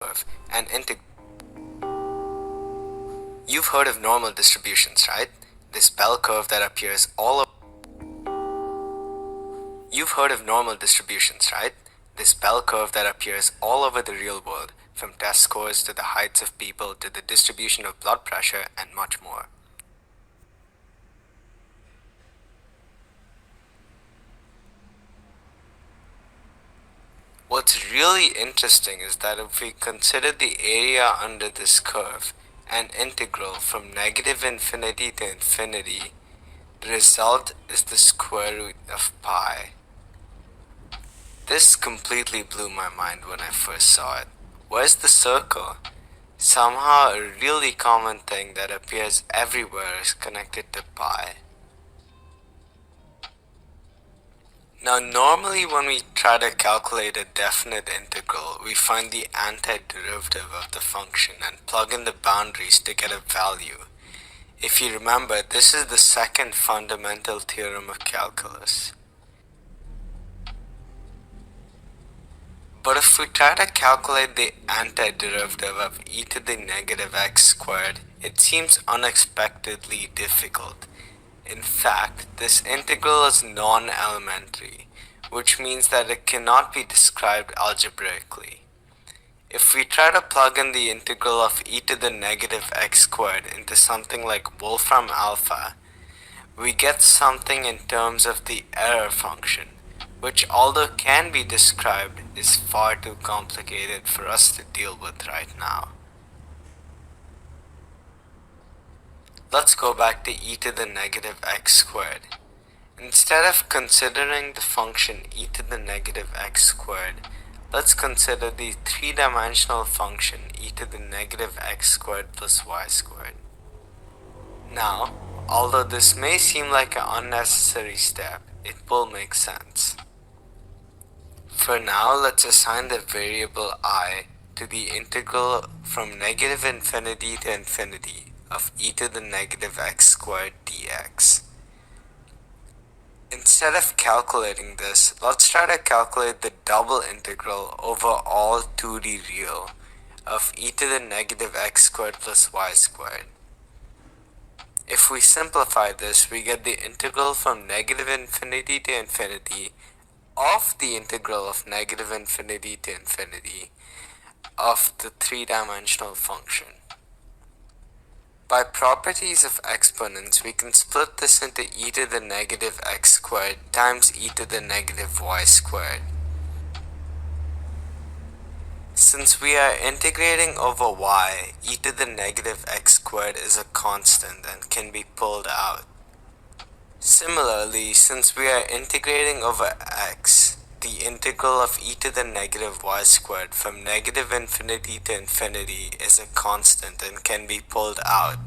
curve and You've heard of normal distributions, right? This bell curve that appears all over You've heard of normal distributions, right? This bell curve that appears all over the real world, from test scores to the heights of people to the distribution of blood pressure and much more. What's really interesting is that if we consider the area under this curve and integral from negative infinity to infinity, the result is the square root of pi. This completely blew my mind when I first saw it. Where's the circle? Somehow a really common thing that appears everywhere is connected to pi. Now normally when we try to calculate a definite integral, we find the antiderivative of the function and plug in the boundaries to get a value. If you remember, this is the second fundamental theorem of calculus. But if we try to calculate the antiderivative of e to the negative x squared, it seems unexpectedly difficult. In fact, this integral is non-elementary, which means that it cannot be described algebraically. If we try to plug in the integral of e to the negative x squared into something like Wolfram alpha, we get something in terms of the error function, which although can be described, is far too complicated for us to deal with right now. Let's go back to e to the negative x squared. Instead of considering the function e to the negative x squared, let's consider the three-dimensional function e to the negative x squared plus y squared. Now, although this may seem like an unnecessary step, it will make sense. For now, let's assign the variable I to the integral from negative infinity to infinity of e to the negative x squared dx. Instead of calculating this, let's try to calculate the double integral over all 2D real of e to the negative x squared plus y squared. If we simplify this, we get the integral from negative infinity to infinity of the integral of negative infinity to infinity of the three-dimensional function. By properties of exponents, we can split this into e to the negative x squared times e to the negative y squared. Since we are integrating over y, e to the negative x squared is a constant and can be pulled out. Similarly, since we are integrating over x, the integral of e to the negative y squared from negative infinity to infinity is a constant and can be pulled out.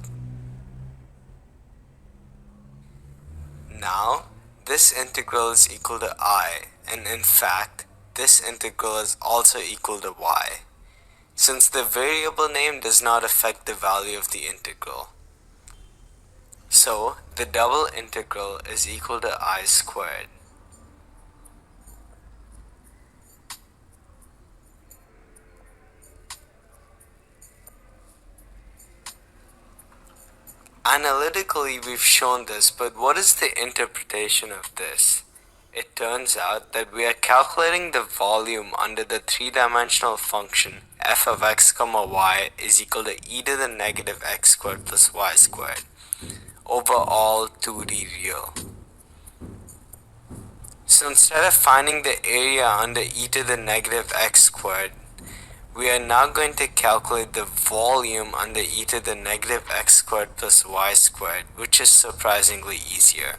Now, this integral is equal to I, and in fact, this integral is also equal to y, since the variable name does not affect the value of the integral. So, the double integral is equal to I squared. Analytically, we've shown this, but what is the interpretation of this? It turns out that we are calculating the volume under the three-dimensional function f of x comma y is equal to e to the negative x squared plus y squared over all 2D real. So instead of finding the area under e to the negative x squared, we are now going to calculate the volume under e to the negative x squared plus y squared, which is surprisingly easier.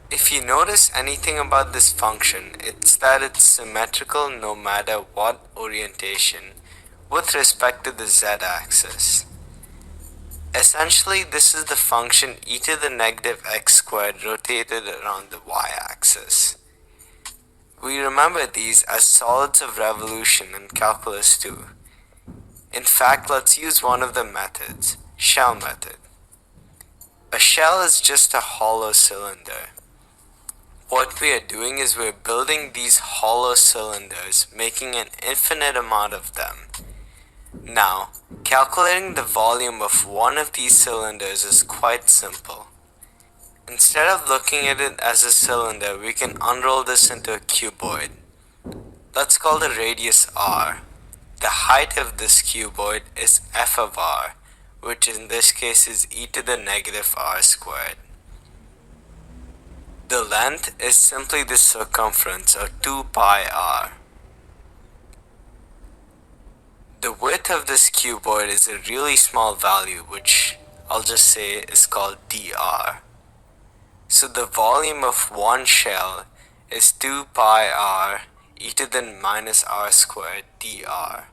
If you notice anything about this function, it's that it's symmetrical no matter what orientation with respect to the z-axis. Essentially, this is the function e to the negative x squared rotated around the y-axis. We remember these as solids of revolution in Calculus 2. In fact, let's use one of the methods, shell method. A shell is just a hollow cylinder. What we are doing is we're building these hollow cylinders, making an infinite amount of them. Now, calculating the volume of one of these cylinders is quite simple. Instead of looking at it as a cylinder, we can unroll this into a cuboid. Let's call the radius r. The height of this cuboid is f of r, which in this case is e to the negative r squared. The length is simply the circumference, or 2 pi r. The width of this cuboid is a really small value, which I'll just say is called dr. So the volume of one shell is 2 pi r e to the minus r squared dr.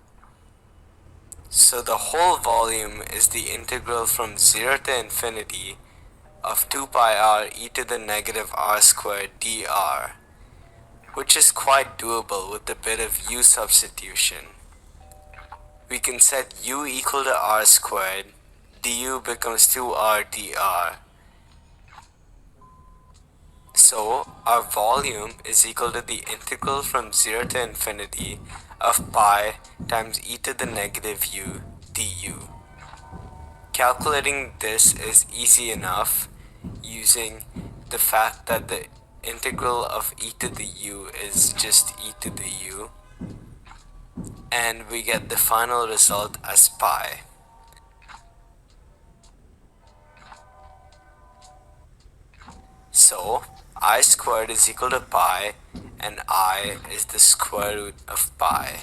So the whole volume is the integral from 0 to infinity of 2 pi r e to the negative r squared dr, which is quite doable with a bit of u substitution. We can set u equal to r squared, du becomes 2r dr. So our volume is equal to the integral from 0 to infinity of pi times e to the negative u du. Calculating this is easy enough using the fact that the integral of e to the u is just e to the u, and we get the final result as pi. So I squared is equal to pi, and I is the square root of pi.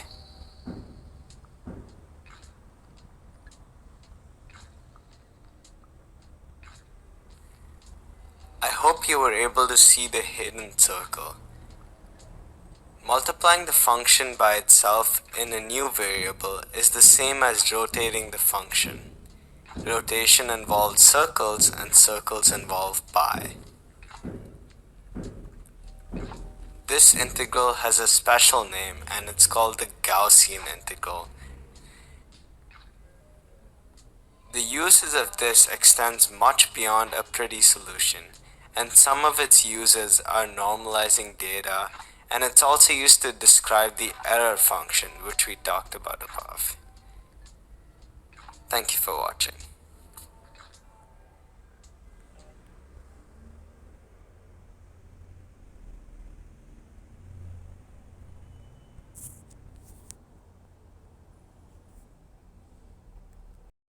I hope you were able to see the hidden circle. Multiplying the function by itself in a new variable is the same as rotating the function. Rotation involves circles, and circles involve pi. This integral has a special name, and it's called the Gaussian integral. The uses of this extends much beyond a pretty solution, and some of its uses are normalizing data, and it's also used to describe the error function, which we talked about above. Thank you for watching.